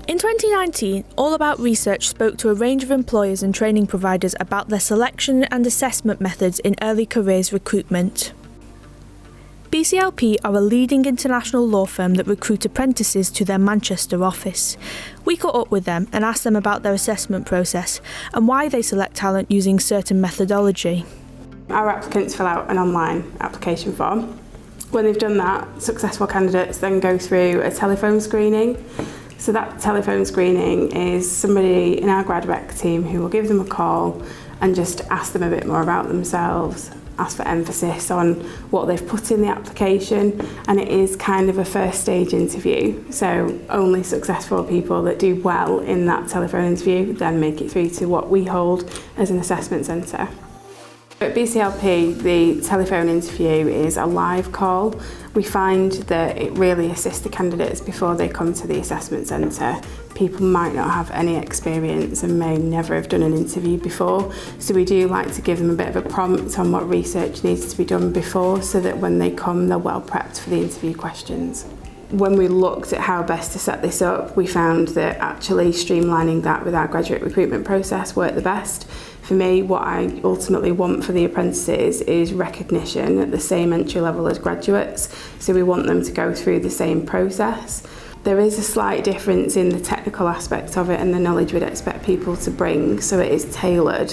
In 2019, All About Research spoke to a range of employers and training providers about their selection and assessment methods in early careers recruitment. BCLP are a leading international law firm that recruit apprentices to their Manchester office. We caught up with them and asked them about their assessment process and why they select talent using certain methodology. Our applicants fill out an online application form. When they've done that, successful candidates then go through a telephone screening. So that telephone screening is somebody in our grad rec team who will give them a call and just ask them a bit more about themselves, ask for emphasis on what they've put in the application, and it is kind of a first stage interview. So only successful people that do well in that telephone interview then make it through to what we hold as an assessment centre. At BCLP, the telephone interview is a live call. We find that it really assists the candidates before they come to the assessment centre. People might not have any experience and may never have done an interview before, so we do like to give them a bit of a prompt on what research needs to be done before, so that when they come they're well prepped for the interview questions. When we looked at how best to set this up, we found that actually streamlining that with our graduate recruitment process worked the best. For me, what I ultimately want for the apprentices is recognition at the same entry level as graduates, so we want them to go through the same process. There is a slight difference in the technical aspect of it and the knowledge we'd expect people to bring, so it is tailored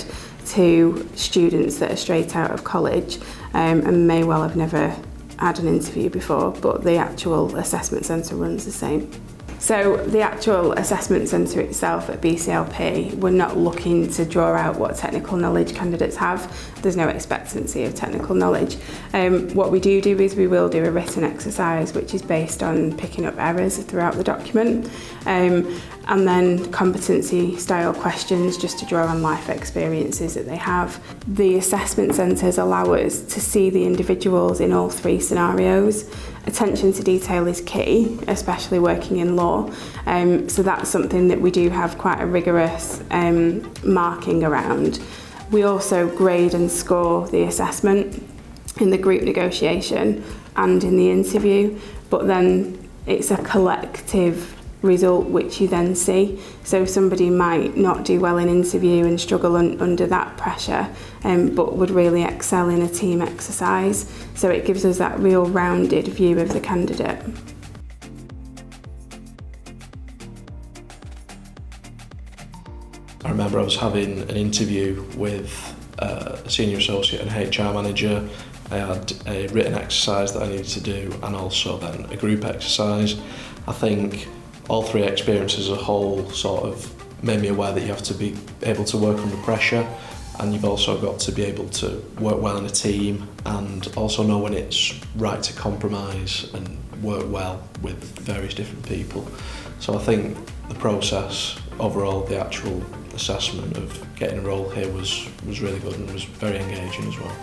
to students that are straight out of college and may well have never had an interview before, but the actual assessment centre runs the same. So the actual assessment centre itself at BCLP, we're not looking to draw out what technical knowledge candidates have. There's no expectancy of technical knowledge. What we do is we will do a written exercise which is based on picking up errors throughout the document, and then competency style questions just to draw on life experiences that they have. The assessment centres allow us to see the individuals in all three scenarios. Attention to detail is key, especially working in law, so that's something that we do have quite a rigorous marking around. We also grade and score the assessment in the group negotiation and in the interview, but then it's a collective result which you then see. So somebody might not do well in interview and struggle under that pressure, but would really excel in a team exercise. So it gives us that real rounded view of the candidate. I remember I was having an interview with a senior associate and HR manager. I had a written exercise that I needed to do and also then a group exercise. I think all three experiences as a whole sort of made me aware that you have to be able to work under pressure, and you've also got to be able to work well in a team and also know when it's right to compromise and work well with various different people. So I think the process overall, the actual assessment of getting a role here was really good and was very engaging as well.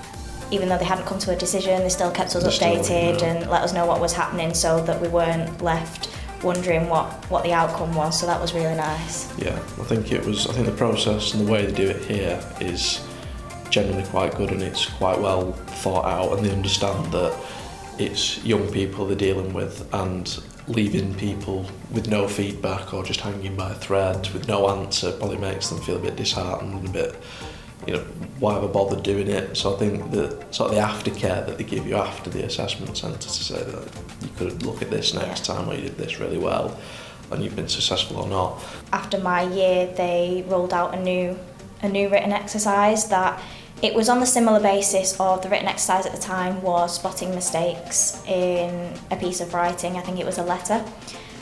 Even though they hadn't come to a decision, they still kept us updated and let us know what was happening so that we weren't left wondering what the outcome was, so that was really nice. Yeah, I think the process and the way they do it here is generally quite good, and it's quite well thought out, and they understand that it's young people they're dealing with, and leaving people with no feedback or just hanging by a thread with no answer probably makes them feel a bit disheartened and a bit, why have I bothered doing it? So I think that sort of the aftercare that they give you after the assessment centre to say that you could look at this next time, or you did this really well and you've been successful or not. After my year, they rolled out a new written exercise that it was on the similar basis of the written exercise at the time was spotting mistakes in a piece of writing. I think it was a letter,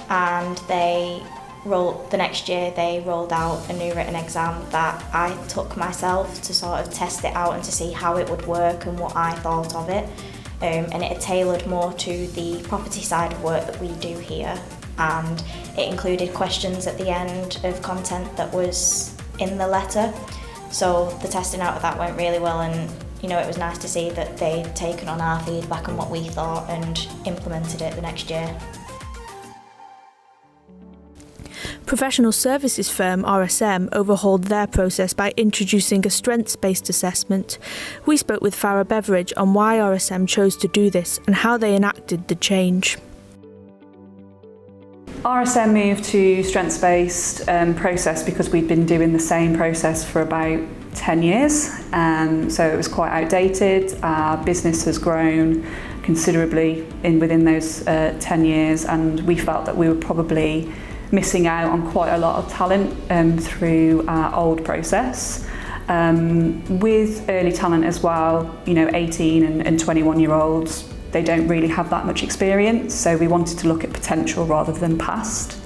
and the next year they rolled out a new written exam that I took myself to sort of test it out and to see how it would work and what I thought of it. And it tailored more to the property side of work that we do here, and it included questions at the end of content that was in the letter. So the testing out of that went really well, and it was nice to see that they'd taken on our feedback and what we thought and implemented it the next year. Professional services firm RSM overhauled their process by introducing a strengths-based assessment. We spoke with Farah Beveridge on why RSM chose to do this and how they enacted the change. RSM moved to strengths-based process because we'd been doing the same process for about 10 years, so it was quite outdated. Our business has grown considerably within those 10 years, and we felt that we were probably missing out on quite a lot of talent through our old process. With early talent as well, 18 and 21-year-olds, they don't really have that much experience, so we wanted to look at potential rather than past,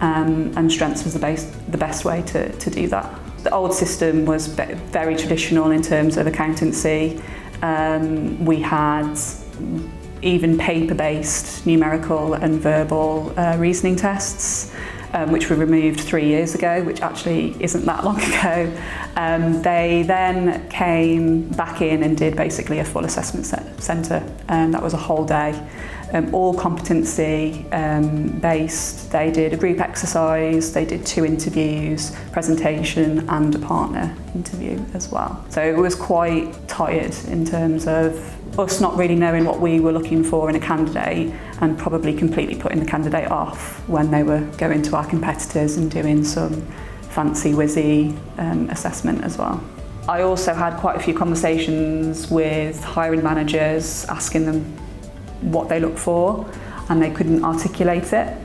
and strengths was the best way to do that. The old system was very traditional in terms of accountancy. We had even paper-based numerical and verbal reasoning tests, which were removed 3 years ago, which actually isn't that long ago. They then came back in and did basically a full assessment centre, and that was a whole day, all competency based. They did a group exercise, they did 2 interviews, presentation and a partner interview as well. So it was quite tired in terms of us not really knowing what we were looking for in a candidate, and probably completely putting the candidate off when they were going to our competitors and doing some fancy whizzy assessment as well. I also had quite a few conversations with hiring managers asking them what they look for, and they couldn't articulate it.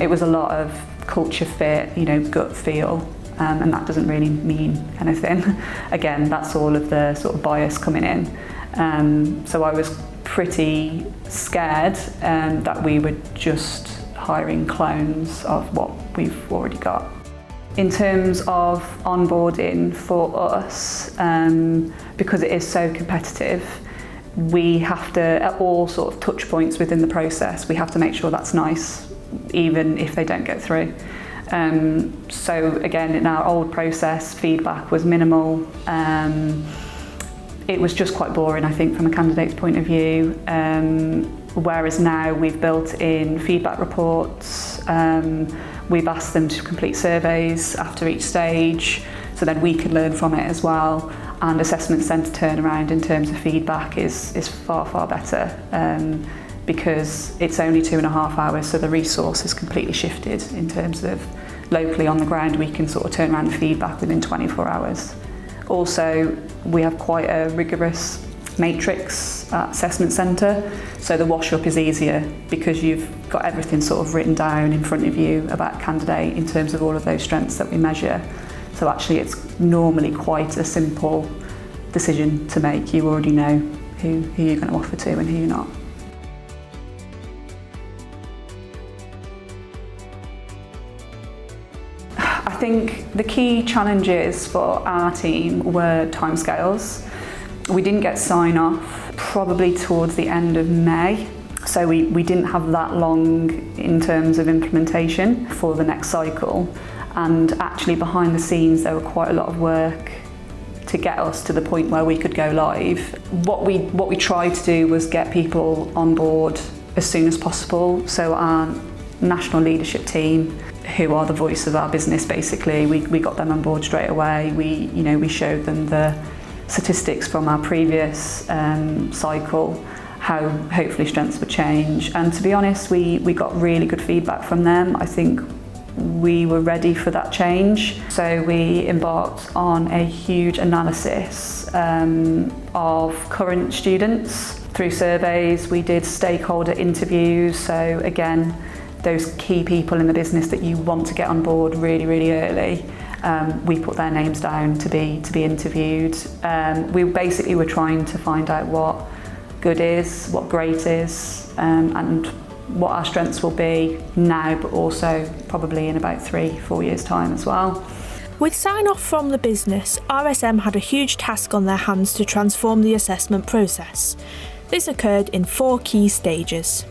It was a lot of culture fit, gut feel, and that doesn't really mean anything. Again, that's all of the sort of bias coming in. So I was pretty scared that we were just hiring clones of what we've already got. In terms of onboarding for us, because it is so competitive, we have to, at all sort of touch points within the process, we have to make sure that's nice, even if they don't get through. So again, in our old process, feedback was minimal. It was just quite boring, I think, from a candidate's point of view. Whereas now we've built in feedback reports. We've asked them to complete surveys after each stage, so then we can learn from it as well. And assessment centre turnaround in terms of feedback is far, far better, because it's only 2.5 hours, so the resource is completely shifted in terms of locally on the ground. We can sort of turn around the feedback within 24 hours. Also, we have quite a rigorous matrix at assessment centre, so the wash up is easier because you've got everything sort of written down in front of you about candidate in terms of all of those strengths that we measure. So actually it's normally quite a simple decision to make. You already know who you're going to offer to and who you're not. I think the key challenges for our team were timescales. We didn't get sign off probably towards the end of May, so we didn't have that long in terms of implementation for the next cycle. And actually behind the scenes there were quite a lot of work to get us to the point where we could go live. What we tried to do was get people on board as soon as possible. So our national leadership team, who are the voice of our business basically, we got them on board straight away. We showed them the statistics from our previous cycle, how hopefully strengths would change. And to be honest, we got really good feedback from them. I think we were ready for that change. So we embarked on a huge analysis of current students through surveys. We did stakeholder interviews. So again, those key people in the business that you want to get on board really, really early. We put their names down to be interviewed. We basically were trying to find out what good is, what great is, and what our strengths will be now, but also probably in about 3-4 years' time as well. With sign-off from the business, RSM had a huge task on their hands to transform the assessment process. This occurred in 4 key stages.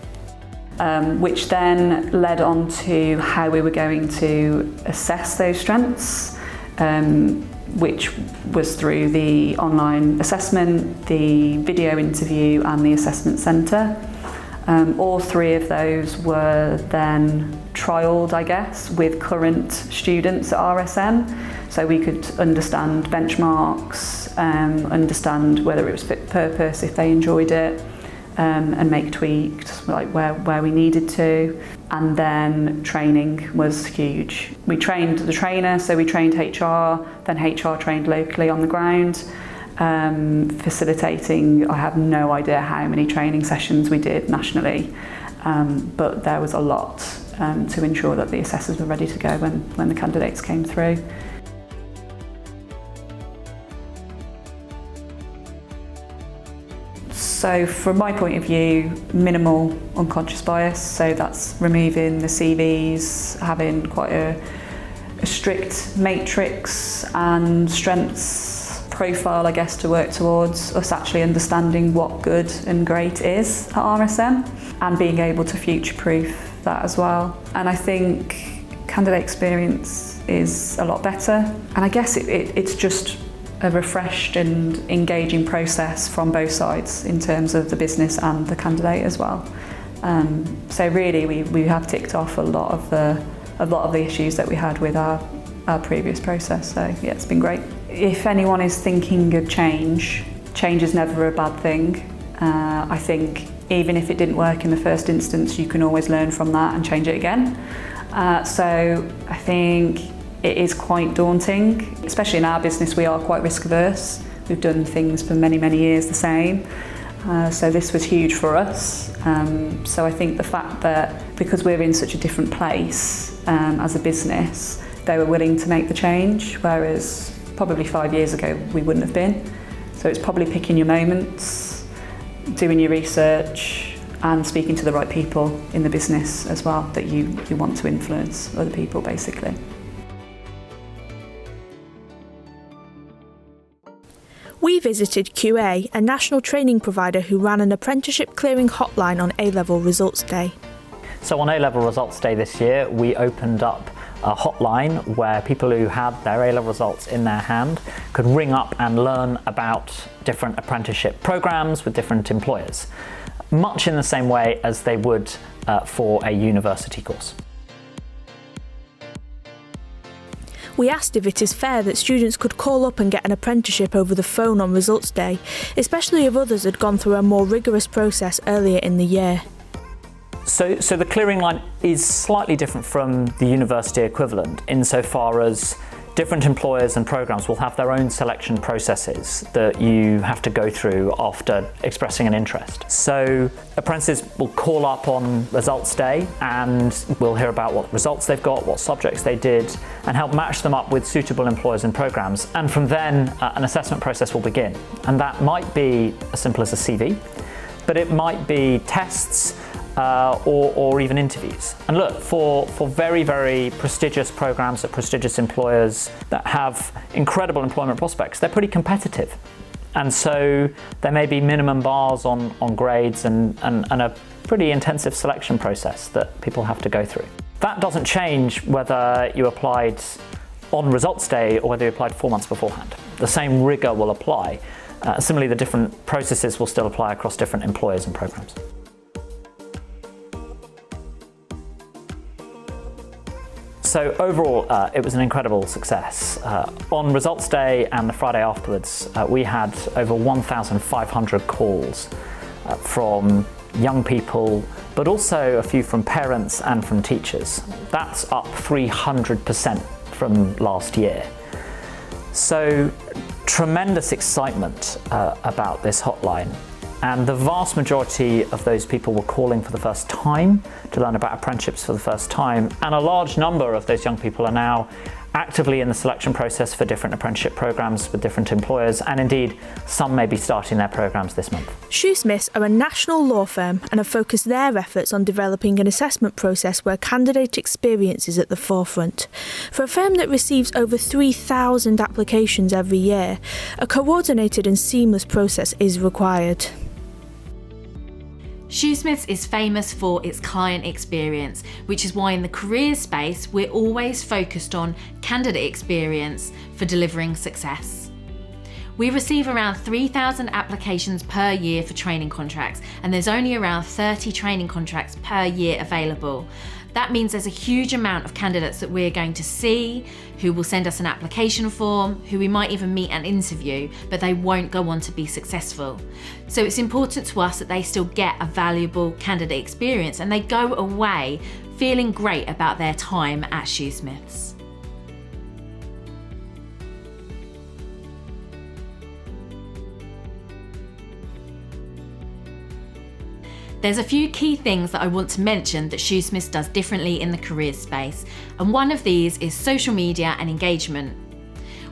Which then led on to how we were going to assess those strengths, which was through the online assessment, the video interview and the assessment centre. All 3 of those were then trialled, I guess, with current students at RSM, so we could understand benchmarks, understand whether it was fit for purpose, if they enjoyed it, and make tweaks like where we needed to. And then training was huge. We trained the trainer, so we trained HR, then HR trained locally on the ground, facilitating. I have no idea how many training sessions we did nationally, but there was a lot to ensure that the assessors were ready to go when the candidates came through. So from my point of view, minimal unconscious bias, so that's removing the CVs, having quite a strict matrix and strengths profile, I guess, to work towards, us actually understanding what good and great is at RSM and being able to future-proof that as well. And I think candidate experience is a lot better, and I guess it's just a refreshed and engaging process from both sides in terms of the business and the candidate as well. So really we have ticked off a lot of the issues that we had with our previous process. So yeah, it's been great. If anyone is thinking of change is never a bad thing. I think even if it didn't work in the first instance, you can always learn from that and change it again. So I think it is quite daunting, especially in our business. We are quite risk averse. We've done things for many, many years the same. So this was huge for us. So I think the fact that because we're in such a different place as a business, they were willing to make the change, whereas probably 5 years ago we wouldn't have been. So it's probably picking your moments, doing your research and speaking to the right people in the business as well, that you want to influence other people basically. We visited QA, a national training provider who ran an apprenticeship clearing hotline on A-level results day. So on A-level results day this year, we opened up a hotline where people who had their A-level results in their hand could ring up and learn about different apprenticeship programs with different employers, much in the same way as they would for a university course. We asked if it is fair that students could call up and get an apprenticeship over the phone on results day, especially if others had gone through a more rigorous process earlier in the year. So the clearing line is slightly different from the university equivalent insofar as different employers and programs will have their own selection processes that you have to go through after expressing an interest. So apprentices will call up on results day and we'll hear about what results they've got, what subjects they did, and help match them up with suitable employers and programs. And from then, an assessment process will begin. And that might be as simple as a CV, but it might be tests, or even interviews. And look, for very, very prestigious programs at prestigious employers that have incredible employment prospects, they're pretty competitive. And so there may be minimum bars on grades and a pretty intensive selection process that people have to go through. That doesn't change whether you applied on results day or whether you applied 4 months beforehand. The same rigor will apply. Similarly, the different processes will still apply across different employers and programs. So overall, it was an incredible success. On results day and the Friday afterwards, we had over 1,500 calls from young people, but also a few from parents and from teachers. That's up 300% from last year. So tremendous excitement about this hotline. And the vast majority of those people were calling for the first time to learn about apprenticeships for the first time. And a large number of those young people are now actively in the selection process for different apprenticeship programs with different employers. And indeed, some may be starting their programs this month. Shoesmiths are a national law firm and have focused their efforts on developing an assessment process where candidate experience is at the forefront. For a firm that receives over 3,000 applications every year, a coordinated and seamless process is required. Shoesmiths is famous for its client experience, which is why in the careers space we're always focused on candidate experience for delivering success. We receive around 3,000 applications per year for training contracts, and there's only around 30 training contracts per year available. That means there's a huge amount of candidates that we're going to see, who will send us an application form, who we might even meet and interview, but they won't go on to be successful. So it's important to us that they still get a valuable candidate experience and they go away feeling great about their time at Shoesmiths. There's a few key things that I want to mention that Shoesmiths does differently in the careers space, and one of these is social media and engagement.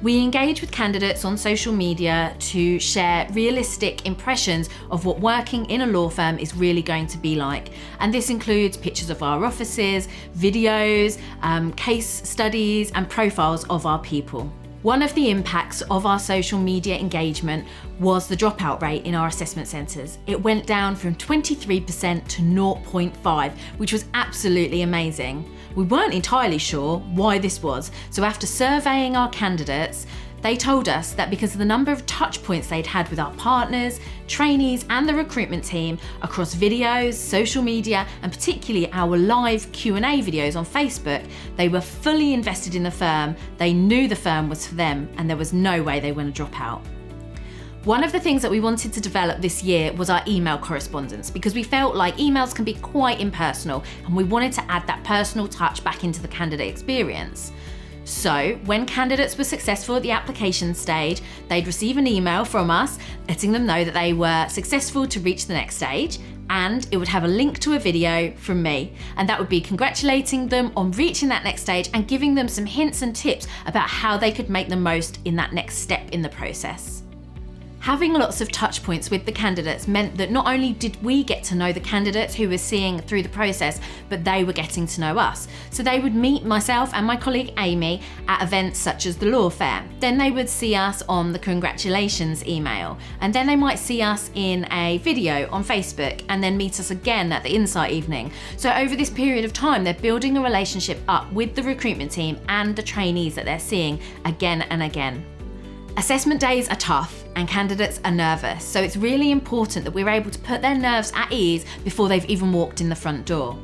We engage with candidates on social media to share realistic impressions of what working in a law firm is really going to be like. And this includes pictures of our offices, videos, case studies, and profiles of our people. One of the impacts of our social media engagement was the dropout rate in our assessment centres. It went down from 23% to 0.5, which was absolutely amazing. We weren't entirely sure why this was, so after surveying our candidates, they told us that because of the number of touch points they'd had with our partners, trainees and the recruitment team across videos, social media and particularly our live Q&A videos on Facebook, they were fully invested in the firm, they knew the firm was for them and there was no way they were going to drop out. One of the things that we wanted to develop this year was our email correspondence, because we felt like emails can be quite impersonal and we wanted to add that personal touch back into the candidate experience. So when candidates were successful at the application stage, they'd receive an email from us letting them know that they were successful to reach the next stage, and it would have a link to a video from me, and that would be congratulating them on reaching that next stage and giving them some hints and tips about how they could make the most in that next step in the process. Having lots of touch points with the candidates meant that not only did we get to know the candidates who were seeing through the process, but they were getting to know us. So they would meet myself and my colleague Amy at events such as the law fair. Then they would see us on the congratulations email. And then they might see us in a video on Facebook and then meet us again at the insight evening. So over this period of time, they're building a relationship up with the recruitment team and the trainees that they're seeing again and again. Assessment days are tough and candidates are nervous, so it's really important that we're able to put their nerves at ease before they've even walked in the front door.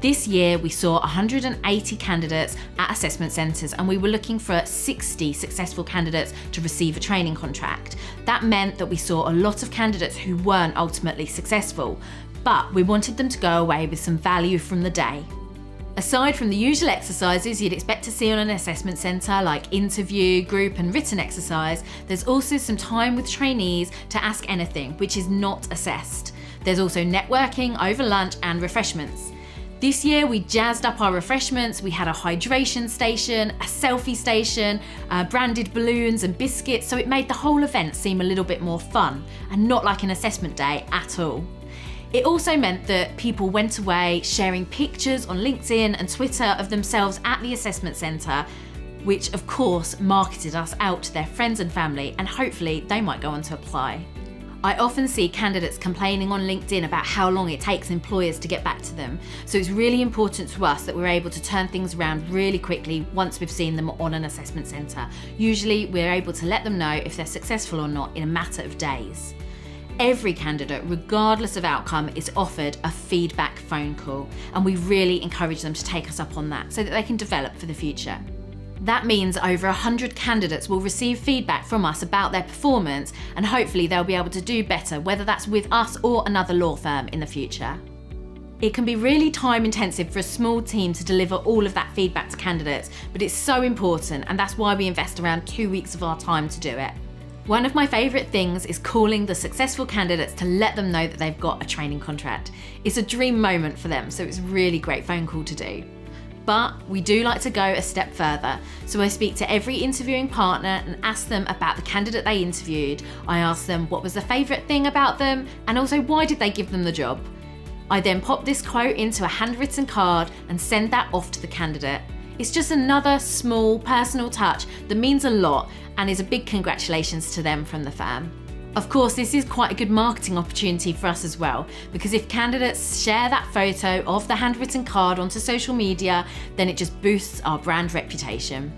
This year we saw 180 candidates at assessment centres and we were looking for 60 successful candidates to receive a training contract. That meant that we saw a lot of candidates who weren't ultimately successful, but we wanted them to go away with some value from the day. Aside from the usual exercises you'd expect to see on an assessment centre like interview, group and written exercise, there's also some time with trainees to ask anything which is not assessed. There's also networking over lunch and refreshments. This year we jazzed up our refreshments, we had a hydration station, a selfie station, branded balloons and biscuits, so it made the whole event seem a little bit more fun and not like an assessment day at all. It also meant that people went away sharing pictures on LinkedIn and Twitter of themselves at the assessment centre, which of course marketed us out to their friends and family, and hopefully they might go on to apply. I often see candidates complaining on LinkedIn about how long it takes employers to get back to them, so it's really important to us that we're able to turn things around really quickly once we've seen them on an assessment centre. Usually we're able to let them know if they're successful or not in a matter of days. Every candidate, regardless of outcome, is offered a feedback phone call, and we really encourage them to take us up on that so that they can develop for the future. That means over 100 candidates will receive feedback from us about their performance, and hopefully they'll be able to do better, whether that's with us or another law firm in the future. It can be really time intensive for a small team to deliver all of that feedback to candidates, but it's so important, and that's why we invest around 2 weeks of our time to do it. One of my favourite things is calling the successful candidates to let them know that they've got a training contract. It's a dream moment for them, so it's a really great phone call to do. But we do like to go a step further, so I speak to every interviewing partner and ask them about the candidate they interviewed. I ask them what was the favourite thing about them, and also why did they give them the job. I then pop this quote into a handwritten card and send that off to the candidate. It's just another small personal touch that means a lot and is a big congratulations to them from the firm. Of course, this is quite a good marketing opportunity for us as well, because if candidates share that photo of the handwritten card onto social media, then it just boosts our brand reputation.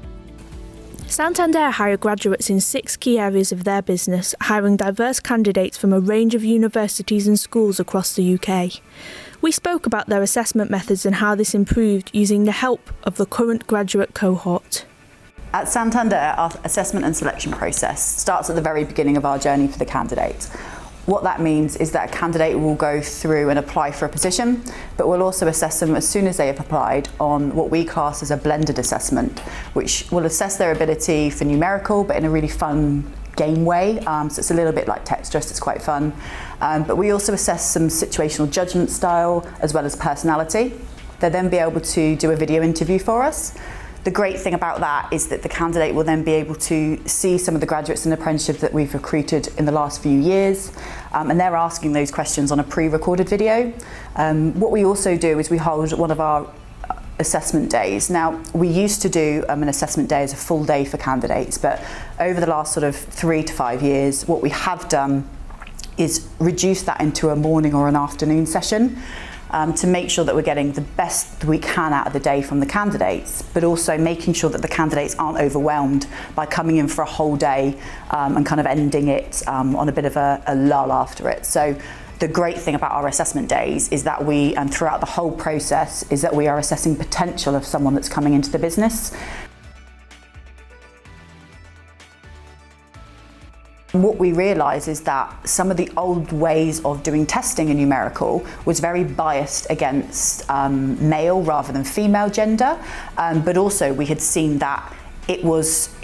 Santander hire graduates in 6 key areas of their business, hiring diverse candidates from a range of universities and schools across the UK. We spoke about their assessment methods and how this improved using the help of the current graduate cohort. At Santander, our assessment and selection process starts at the very beginning of our journey for the candidate. What that means is that a candidate will go through and apply for a position, but we'll also assess them as soon as they have applied on what we class as a blended assessment, which will assess their ability for numerical, but in a really fun game way. So it's a little bit like text just, it's quite fun. But we also assess some situational judgment style as well as personality. They'll then be able to do a video interview for us. The great thing about that is that the candidate will then be able to see some of the graduates and apprenticeships that we've recruited in the last few years, and they're asking those questions on a pre-recorded video. What we also do is we hold one of our assessment days. Now, we used to do an assessment day as a full day for candidates, but over the last sort of 3 to 5 years, what we have done is reduce that into a morning or an afternoon session. To make sure that we're getting the best we can out of the day from the candidates, but also making sure that the candidates aren't overwhelmed by coming in for a whole day and kind of ending it on a bit of a lull after it. So the great thing about our assessment days is that we, and throughout the whole process, is that we are assessing potential of someone that's coming into the business. What we realise is that some of the old ways of doing testing in numerical was very biased against male rather than female gender, but also we had seen that it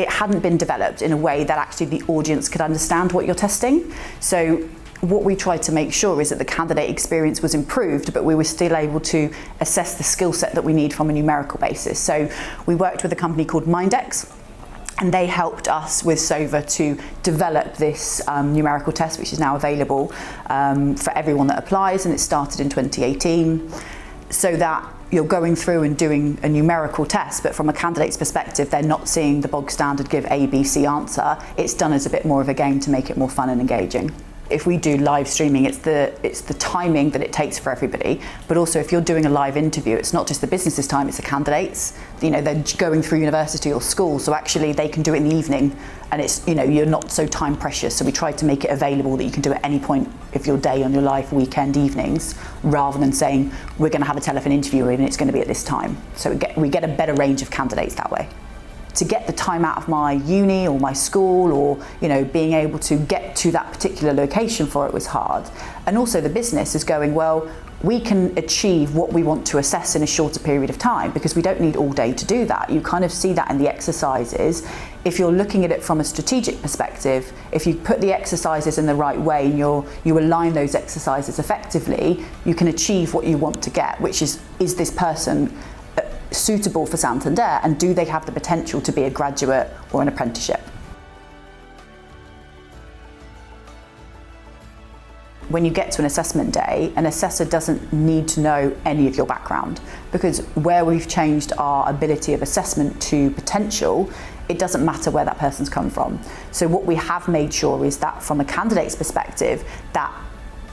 hadn't been developed in a way that actually the audience could understand what you're testing. So what we tried to make sure is that the candidate experience was improved, but we were still able to assess the skill set that we need from a numerical basis. So we worked with a company called Mindex, and they helped us with SOVA to develop this numerical test, which is now available for everyone that applies, and it started in 2018, so that you're going through and doing a numerical test, but from a candidate's perspective, they're not seeing the bog standard give A, B, C answer. It's done as a bit more of a game to make it more fun and engaging. If we do live streaming, it's the timing that it takes for everybody, but also if you're doing a live interview, it's not just the business's time, it's the candidates. You know, they're going through university or school, so actually they can do it in the evening, and it's, you know, you're not so time precious. So we tried to make it available that you can do it at any point of your day, on your live weekend evenings, rather than saying we're going to have a telephone interview and it's going to be at this time. So we get a better range of candidates that way. To get the time out of my uni or my school, or, you know, being able to get to that particular location for it was hard. And also the business is going, well, we can achieve what we want to assess in a shorter period of time because we don't need all day to do that. You kind of see that in the exercises. If you're looking at it from a strategic perspective, if you put the exercises in the right way and you align those exercises effectively, you can achieve what you want to get, which is this person suitable for Santander, and do they have the potential to be a graduate or an apprenticeship? When you get to an assessment day, an assessor doesn't need to know any of your background, because where we've changed our ability of assessment to potential, it doesn't matter where that person's come from. So what we have made sure is that from a candidate's perspective, that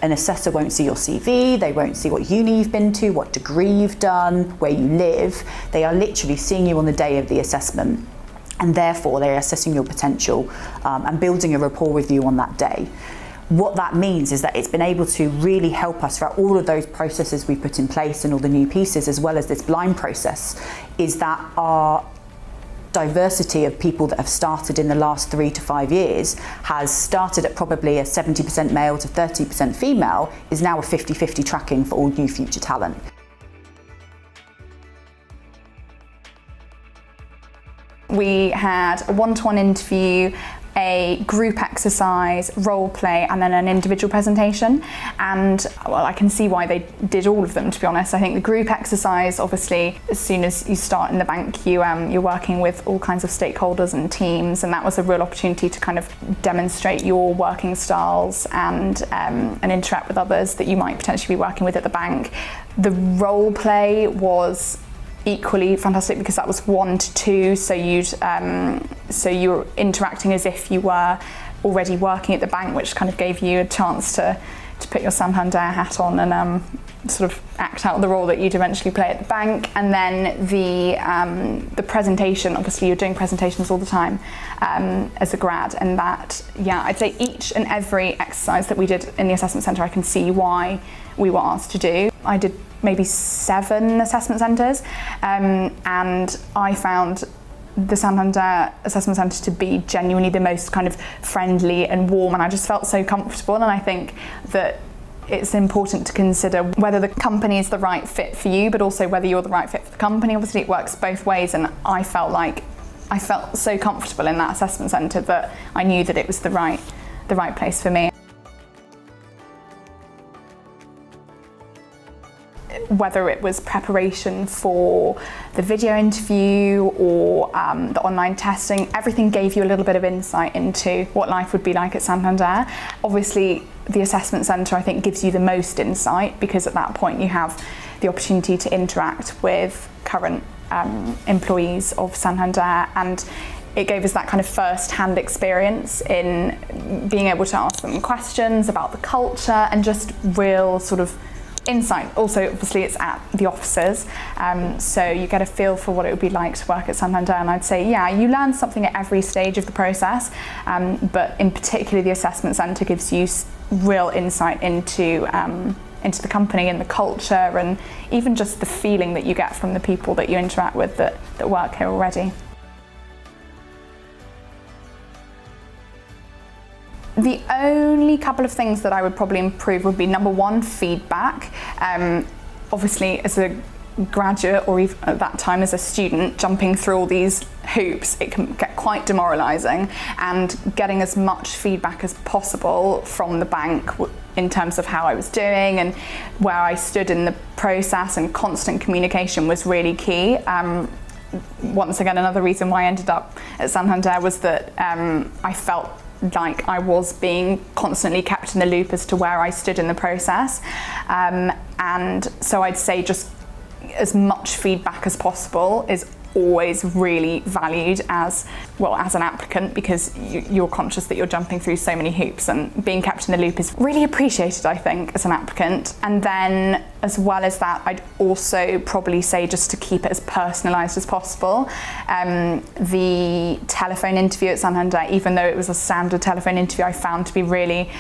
an assessor won't see your CV, they won't see what uni you've been to, what degree you've done, where you live. They are literally seeing you on the day of the assessment, and therefore they're assessing your potential and building a rapport with you on that day. What that means is that it's been able to really help us throughout all of those processes we put in place and all the new pieces, as well as this blind process, is that our diversity of people that have started in the last 3 to 5 years has started at probably a 70% male to 30% female, is now a 50-50 tracking for all new future talent. We had a one-to-one interview, a group exercise, role play, and then an individual presentation. And well, I can see why they did all of them, to be honest. I think the group exercise, obviously, as soon as you start in the bank, you're working with all kinds of stakeholders and teams, and that was a real opportunity to kind of demonstrate your working styles and interact with others that you might potentially be working with at the bank. The role play was equally fantastic because that was 1 to 2, so you were interacting as if you were already working at the bank, which kind of gave you a chance to put your Santander hat on and sort of act out the role that you'd eventually play at the bank. And then the presentation, obviously you're doing presentations all the time as a grad, and that, yeah, I'd say each and every exercise that we did in the assessment centre I can see why we were asked to do. I did maybe 7 assessment centres, and I found the Santander Assessment Centre to be genuinely the most kind of friendly and warm, and I just felt so comfortable. And I think that it's important to consider whether the company is the right fit for you, but also whether you're the right fit for the company. Obviously it works both ways, and I felt so comfortable in that assessment centre that I knew that it was the right place for me. Whether it was preparation for the video interview or the online testing, everything gave you a little bit of insight into what life would be like at Santander. Obviously, the assessment centre, I think, gives you the most insight, because at that point you have the opportunity to interact with current employees of Santander, and it gave us that kind of first-hand experience in being able to ask them questions about the culture and just real sort of insight. Also, obviously, it's at the offices, so you get a feel for what it would be like to work at Santander. And I'd say, yeah, you learn something at every stage of the process, but in particular, the assessment centre gives you real insight into the company and the culture, and even just the feeling that you get from the people that you interact with that work here already. The only couple of things that I would probably improve would be, number one, feedback. Obviously, as a graduate, or even at that time as a student, jumping through all these hoops, it can get quite demoralising, and getting as much feedback as possible from the bank in terms of how I was doing and where I stood in the process, and constant communication was really key. Once again, another reason why I ended up at Santander was that I felt like I was being constantly kept in the loop as to where I stood in the process, and so I'd say just as much feedback as possible is always really valued as an applicant, because you're conscious that you're jumping through so many hoops, and being kept in the loop is really appreciated, I think, as an applicant. And then, as well as that, I'd also probably say just to keep it as personalised as possible. The telephone interview at Santander, even though it was a standard telephone interview, I found to be really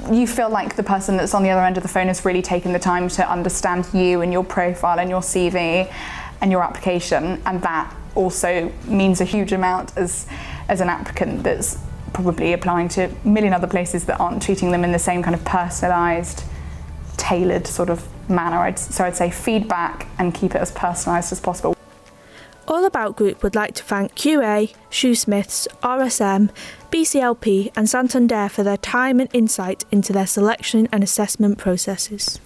you feel like the person that's on the other end of the phone has really taken the time to understand you and your profile and your CV and your application, and that also means a huge amount as an applicant that's probably applying to a million other places that aren't treating them in the same kind of personalised, tailored sort of manner. So I'd say feedback and keep it as personalised as possible. AllAboutGroup would like to thank QA, Shoesmiths, RSM, BCLP and Santander for their time and insight into their selection and assessment processes.